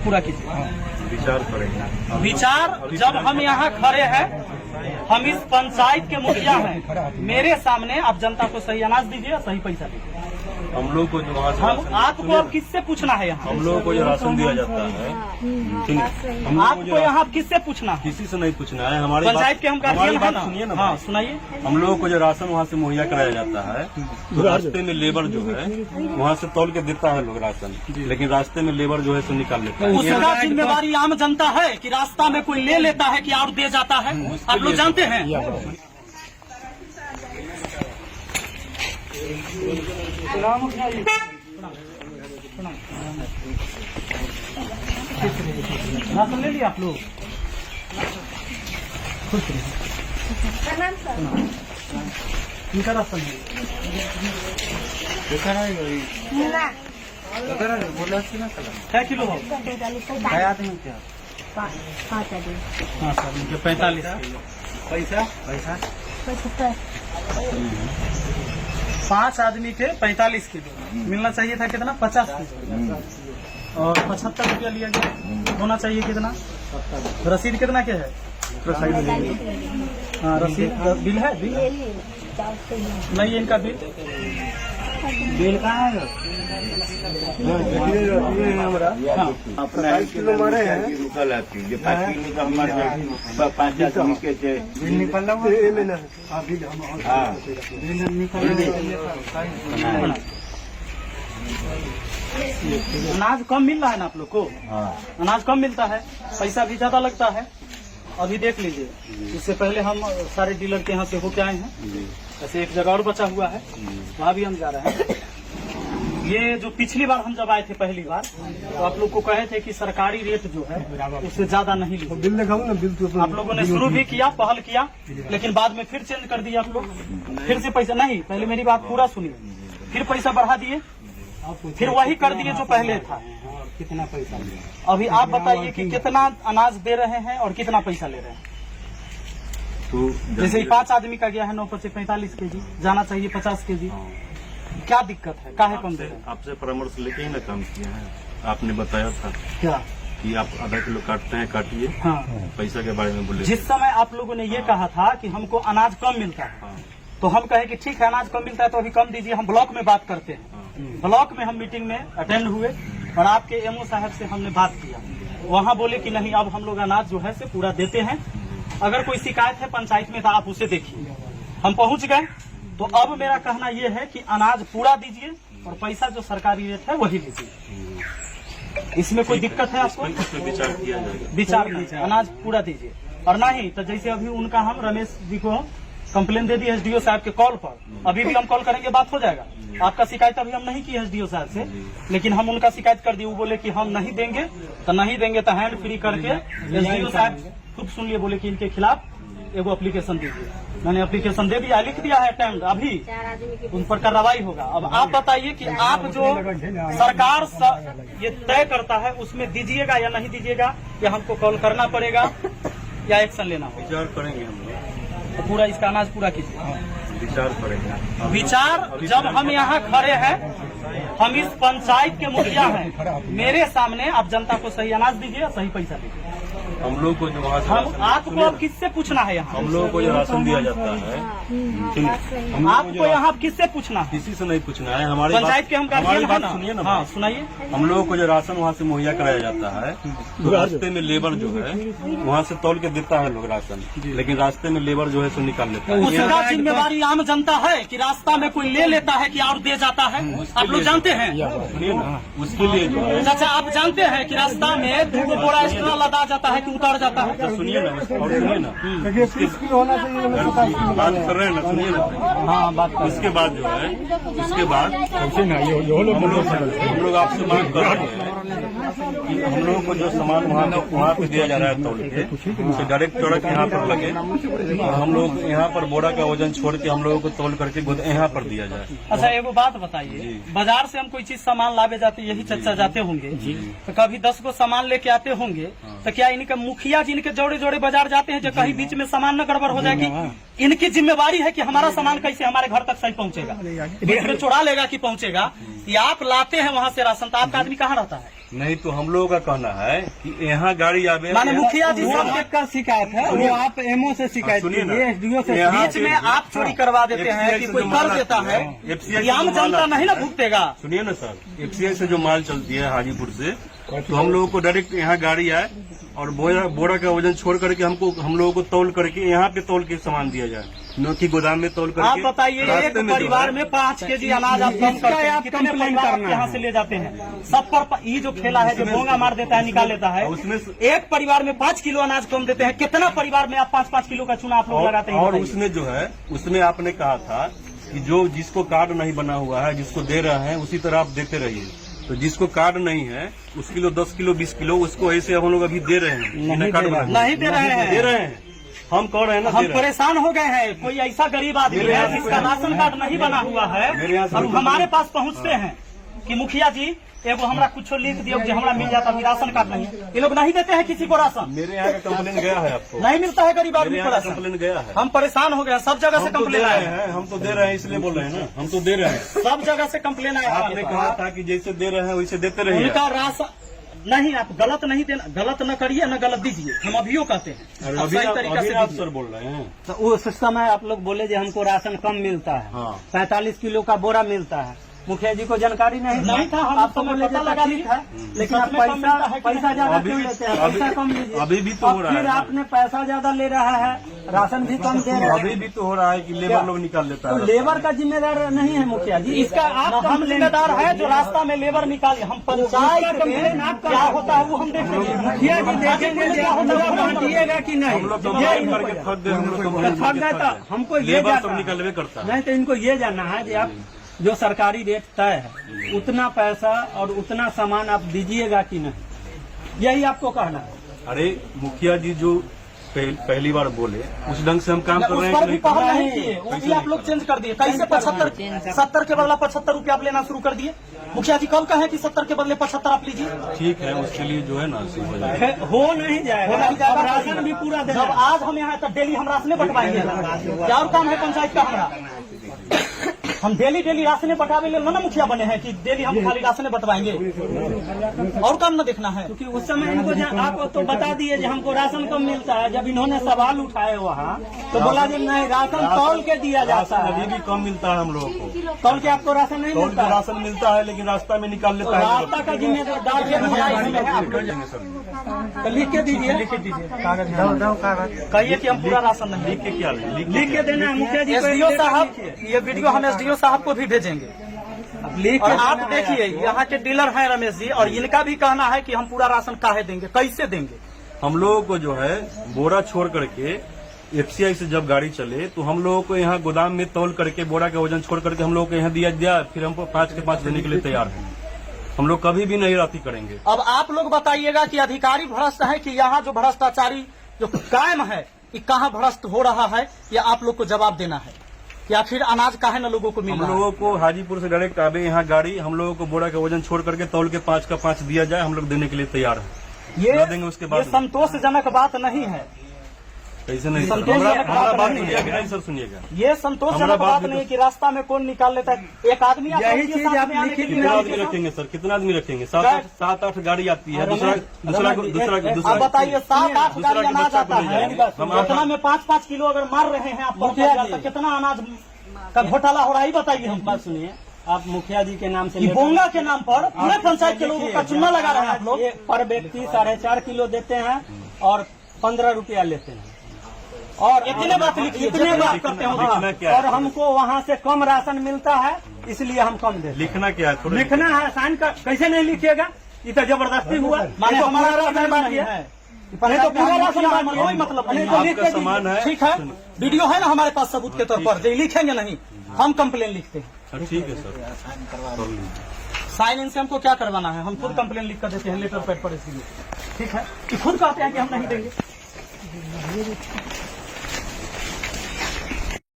पूरा कीजिए। विचार करेंगे। विचार जब हम यहाँ खड़े हैं, हम इस पंचायत के मुखिया हैं, मेरे सामने आप जनता को सही अनाज दीजिए, सही पैसा दीजिए। हम लोग को जो वहाँ से हम आपको अब किससे पूछना है यहाँ? हम लोगों को जो राशन दिया जाता है, आपको यहाँ किससे पूछना है? किसी से नहीं पूछना है। हमारी पंचायत के हम गार्जियन हैं ना? सुनिए ना। हाँ सुनाइए। हम लोगों को जो राशन वहाँ से मुहैया कराया जाता है, तो रास्ते में लेबर जो है वहाँ से तौल के देता है लोग राशन, लेकिन रास्ते में लेबर जो है सो निकाल लेता है। उसका जिम्मेवारी आम जनता है कि रास्ता में कोई ले लेता है कि और दे जाता है? आप लोग जानते हैं। राशन ले लिया आप लोग? इनका राशन है क्या किलो हो? 45 पैसा 5 आदमी के 45 किलो मिलना चाहिए था। कितना? 50 किलो और 75 रुपया लिया गया। होना चाहिए कितना? रसीद कितना के है? हाँ रसीद बिल है। बिल नहीं, इनका बिल कहाँ है? अपना किलो मारे हैं रुकल आती है 5 किलो का हमारे 5 आदमी के निकलना। अनाज कम मिल रहा है ना आप लोग को? अनाज कम मिलता है, पैसा भी ज्यादा लगता है। अभी देख लीजिए, इससे पहले हम सारे डीलर के यहाँ से होके आए हैं। ऐसे एक जगह और बचा हुआ है, वहाँ भी हम जा रहे हैं। ये जो पिछली बार हम जब आए थे पहली बार, तो आप लोग को कहे थे कि सरकारी रेट जो है उससे ज्यादा नहीं लीजिए। बिल लगाओ ना। बिल तो आप लोगों ने शुरू भी किया, पहल किया, लेकिन बाद में फिर चेंज कर दिया आप लोग। फिर से पैसा नहीं, पहले मेरी बात पूरा सुनिए। फिर पैसा बढ़ा दिए, फिर वही कर दिए जो पहले था। कितना पैसा? अभी आप बताइए कि कितना अनाज दे रहे हैं और कितना पैसा ले रहे हैं? तो जैसे 5 आदमी का गया है 9 45 केजी, जाना चाहिए 50 केजी। क्या दिक्कत है? काहे कम दे रहे हैं? आपसे परामर्श लेके ही ना काम किया है। आपने बताया था क्या कि आप आधा किलो काटते हैं, काटिए। हाँ, पैसा के बारे में बोले। जिस समय आप लोगों ने ये कहा था कि हमको अनाज कम मिलता है, तो हम कहे कि ठीक है अनाज कम मिलता है तो अभी कम दीजिए, हम ब्लॉक में बात करते हैं। ब्लॉक में हम मीटिंग में अटेंड हुए और आपके एमओ साहब से हमने बात किया। वहाँ बोले कि नहीं, अब हम लोग अनाज जो है से पूरा देते हैं। अगर कोई शिकायत है पंचायत में तो आप उसे देखिए। हम पहुँच गए, तो अब मेरा कहना यह है कि अनाज पूरा दीजिए और पैसा जो सरकारी रेट है वही लीजिए। इसमें कोई दिक्कत है आपको? विचार किया जाएगा। विचार नहीं, अनाज पूरा दीजिए। और नहीं तो जैसे अभी उनका हम रमेश जी को कंप्लेन दे दी एसडीओ साहब के कॉल पर, अभी भी हम कॉल करेंगे, बात हो जाएगा। आपका शिकायत अभी हम नहीं की एसडीओ साहब से, लेकिन हम उनका शिकायत कर दिए। वो बोले कि हम नहीं देंगे तो हैंड फ्री करके एसडीओ साहब खुद सुन लिए, बोले कि इनके खिलाफ एगो एप्लीकेशन दीजिए। मैंने एप्लीकेशन दे दिया, लिख दिया है अटेम्प्ट, अभी उन पर कार्रवाई होगा। अब आप बताइए कि आप जो सरकार ये तय करता है उसमें दीजिएगा या नहीं दीजिएगा, या हमको कॉल करना पड़ेगा या एक्शन लेना होगा? विचार करेंगे हम लोग। तो पूरा इसका अनाज पूरा कीजिए। विचार करेंगे। विचार जब हम यहाँ खड़े हैं, हम इस पंचायत के मुखिया हैं, मेरे सामने आप जनता को सही अनाज दीजिए, सही पैसा दीजिए। हम लोग को जो वहाँ से हम आपको अब किससे पूछना है यहाँ? हम लोगों को जो राशन दिया जाता है, आपको यहाँ किससे पूछना है? किसी से नहीं पूछना है। हमारी पंचायत के हम गार्जियन हैं ना? सुनिए ना। हाँ सुनाइए। हम लोगों को जो राशन वहाँ से मुहैया कराया जाता है, तो रास्ते में लेबर जो है वहाँ से तौल के देता है लोग राशन, लेकिन रास्ते में लेबर जो है सो निकाल लेता है। उसका जिम्मेवारी आम जनता है कि रास्ता में कोई ले लेता है कि और दे जाता है? आप लोग जानते हैं। सुनिए ना, उसके लिए जो है चाचा आप जानते हैं कि रास्ता में 2 बोरा एक्स्ट्रा लदा जाता है कि उतार जाता है? सुनिए ना, और सुनिए ना, होना चाहिए। बात कर रहे हैं ना, सुनिए ना। हाँ बात। उसके बाद जो है, उसके बाद हम लोग आपसे मांग कर रहे हैं कि हम लोगों को जो सामान वहाँ पे दिया जा रहा है तौल के, उसे डायरेक्ट ट्रक यहाँ पर लगे और हम लोग यहाँ पर बोरा का वजन छोड़ के हम लोगों को तौल करके यहाँ पर दिया जाए। अच्छा एगो बात बताइए, बाजार से हम कोई चीज सामान लावे जाते, यही चर्चा जाते होंगे, तो कभी 10 को सामान लेके आते होंगे, तो क्या इनके मुखिया जी इनके जोड़े जोड़े बाजार जाते हैं जो कहीं बीच में सामान न गड़बड़ हो जाएगी? इनकी जिम्मेवारी है कि हमारा सामान कैसे हमारे घर तक सही पहुंचेगा, बीच में चुरा लेगा कि पहुंचेगा? या आप लाते हैं वहां से राशन, तो आपका आदमी कहाँ रहता है? नहीं तो हम लोगों का कहना है कि यहाँ गाड़ी आवे। माने मुखिया जी वो सब आपका शिकायत है, वो आप एमओ से शिकायत सुनिए ना, कीजिए, एसडीओ से। यहाँ बीच में आप चोरी करवा देते हैं कि कोई कर देता है, ये आम जनता नहीं ना भुगतेगा। सुनिए ना सर, एफसीआई से जो माल चलती है हाजीपुर से, तो हम लोगों को डायरेक्ट यहाँ गाड़ी आए और बोरा का वजन छोड़ करके हम लोगों को तौल करके यहाँ पे तौल के सामान दिया जाए, न कि गोदाम में तौल करके। आप बताइए, एक परिवार में 5 केजी अनाज आप कम करते हैं, आप कितने कंप्लेन परिवार आप करना यहाँ है। से ले जाते हैं? सब पर ये जो ठेला है जो भोंगा मार देता है, निकाल लेता है, उसमें एक परिवार में 5 किलो अनाज कम देते हैं। कितना परिवार में आप 5-5 किलो का चूना आप लोग लगाते हैं? और बताइए। उसमें जो है, उसमें आपने कहा था कि जो जिसको कार्ड नहीं बना हुआ है, जिसको दे रहे हैं उसी तरह आप देते रहिए। तो जिसको कार्ड नहीं है उस किलो 10 किलो 20 किलो उसको ऐसे हम लोग अभी दे रहे हैं, नहीं कार्ड दे रहे बना नहीं दे रहे हैं। दे रहे हैं, हम कह रहे हैं ना, हम दे रहे हैं। परेशान हो गए हैं। कोई ऐसा गरीब आदमी मेरे है यहाँ से जिसका राशन कार्ड नहीं बना हुआ मेरे यहाँ है से और हमारे पास पहुँचते हैं कि मुखिया जी एगो हमरा कुछ लिख दियो जो हमरा मिल जाता, अभी राशन कार्ड नहीं है। ये लोग नहीं देते हैं किसी को राशन, मेरे यहाँ का कंप्लेन गया है आपको? नहीं मिलता है गरीब मेरे आदमी को यहाँ का राशन। कंप्लेन गया है। हम परेशान हो गए हैं, सब जगह से हम तो दे कंप्लेन रहे आए हैं, हैं, हम तो दे रहे हैं, इसलिए बोल रहे हैं ना, हम तो दे रहे हैं। सब जगह से कंप्लेन आया है। आपने कहा था कि जैसे दे रहे हैं वैसे देते रहिए। उनका राशन नहीं, आप गलत नहीं देना, गलत न करिए न गलत दीजिए, हम अभियो कहते हैं। अरे आप सही तरीका से आप दीजिए। सर बोल रहे हैं। तो उस समय आप लोग बोले जो हमको राशन कम मिलता है, हाँ। 45 किलो का बोरा मिलता है। मुखिया जी को जानकारी नहीं था, हम आप तो समय बोले पता लगा लगा ठीक लिए। है, लेकिन आप सच में कम मिलता है कि पैसा ज्यादा अभी क्यों भी- लेते हैं? अभी- पैसा कम लीजिए। अभी भी तो हो अब रहा है फिर ना। आपने पैसा ज्यादा ले रहा है, राशन भी कम दे रहा है, अभी भी तो हो रहा है कि लेबर लोग निकाल लेता तो है। लेबर का जिम्मेदार नहीं है मुखिया जी। इसका आप हम जिम्मेदार है जो रास्ता में लेबर निकाल, हम पंचायत कंप्लेन आप क्या होता है वो हम देखेंगे। मुखिया जी देखेंगे क्या होता है वो हम बांटिएगा कि नहीं? हम लोग तो ये कंप्लेन करके ठग दे, हम लोग तो कंप्लेन ठग करके गए तो ठग दे। हमको ये लेबर जानना सब है। निकलवे करता है। नहीं तो इनको ये जानना है कि आप जो सरकारी रेट तय है उतना पैसा और उतना सामान आप दीजिएगा कि नहीं, यही आपको कहना है। अरे मुखिया जी जो पहली बार बोले उस ढंग से हम काम कर उस रहे पर हैं भी कि पहल नहीं? नहीं किए, वो भी आप लोग चेंज कर दिए। कैसे 70 के बदला 75 रुपया आप लेना शुरू कर दिए? मुखिया जी कल कहे कि 70 के बदले 75 आप लीजिए। ठीक है, उसके लिए जो है ना सही हो जाएगा। हो नहीं जाएगा, हो नहीं जाएगा। अब राशन भी पूरा देना जब आज हम यहाँ तक डेली हम राशने बंटवाएंगे, क्या और काम है पंचायत का हमारा? हम डेली राशने बंटावे ले ना मुखिया बने हैं कि डेली हम खाली राशने बंटवाएंगे, और काम न देखना है। क्योंकि उस समय इनको आप तो बता दिए कि हमको राशन कम मिलता है। जब इन्होंने सवाल उठाए वहाँ तो बोला कि नहीं, राशन तौल के दिया जाता अभी है। भी कम मिलता है हम लोगों को। तौल के आपको राशन नहीं तौल मिलता का है। राशन मिलता है लेकिन रास्ता में निकाल तो लेता है। रास्ता का जिम्मेदार इसमें है आपको। तो लिख के दीजिए, कहिए कि हम पूरा राशन नहीं। लिख के क्या लिख के देना है मुखिया जी को। एसडीओ साहब, ये वीडियो हम एसडीओ साहब को भी भेजेंगे। लिख और के आप देना है। देखिए, यहाँ के डीलर हैं रमेश जी, और इनका भी कहना है कि हम पूरा राशन काहे देंगे, कैसे देंगे? हम लोगों को जो है बोरा छोड़ करके एफसीआई से जब गाड़ी चले तो हम लोगों को यहाँ गोदाम में तौल करके बोरा का वजन छोड़ करके हम लोगों को यहाँ दिया, फिर हमको 5 के 5 देने के लिए तैयार हैं। हम लोग कभी भी नहीं राती करेंगे। अब आप लोग बताइएगा कि अधिकारी भ्रष्ट है कि यहाँ जो भ्रष्टाचारी जो कायम है कि कहाँ भ्रष्ट हो रहा है, या आप लोग को जवाब देना है कि आखिर अनाज काहे न लोगों को मिल हम रहा है? लोगों को हाजीपुर से डायरेक्ट आवे यहाँ गाड़ी, हम लोगों को बोरा का वजन छोड़ करके तौल के 5 का 5 दिया जाए, हम लोग देने के लिए तैयार हैं। ये देंगे उसके बाद ये संतोषजनक बात नहीं है। कैसे नहीं सर? संतोषजनक हमारा बात बात नहीं सुनिएगा, है। नहीं सर सुनिएगा। ये संतोषजनक हमारा बात बात भी नहीं है तो- कि रास्ता में कौन निकाल लेता है। एक आदमी आप यही लोग के चीज साथ आप में आने के लिखित लिए कितना आए आदमी थे। रखेंगे सर? कितना आदमी रखेंगे? क्या? 7-8 गाड़ी आती है। रमेश, दूसरा आप बताइए, 7-8 दूसरा गाड़ी के अनाज बच्चा को आता ले है, जाएंगे। हम उतना में 5-5 किलो अगर मार रहे हैं आप मुखिया तो जी। कितना अनाज का घोटाला हो रहा है, बताइए हम। बात सुनिए, आप मुखिया जी के नाम से ये लेटर- बोंगा के नाम पर पूरे आप पंचायत के लोगों का चुना लगा रहे हैं आप लोग। ये पर व्यक्ति 4.5 किलो देते हैं और 15 रुपया लेते हैं। और इतने बात लिखिए, इतने जितने बात बात करते हैं। हो। लिखना क्या है? और हमको वहाँ से कम राशन मिलता है, इसलिए हम कम देते हैं। लिखना क्या है? थोड़ा लिखना है, साइन का कैसे नहीं लिखिएगा? ये तो जबरदस्ती हुआ। माने ये तो हमारा पूरा राशन राशन नहीं बांटिए। है, नहीं तो पूरा राशन बांटिए। कोई मतलब नहीं। तो लिख के आपका सामान दीजिए। है। ठीक है, वीडियो है ना हमारे पास सबूत के तौर पर, जो लिखेंगे नहीं, हम कंप्लेन लिखते हैं। हाँ, ठीक है सर, कर लीजिए। साइन इनसे हमको क्या करवाना है? हम खुद कंप्लेन लिख कर देते हैं लेटर पैड पर, इसलिए ठीक है कि खुद कहते हैं कि हम नहीं देंगे।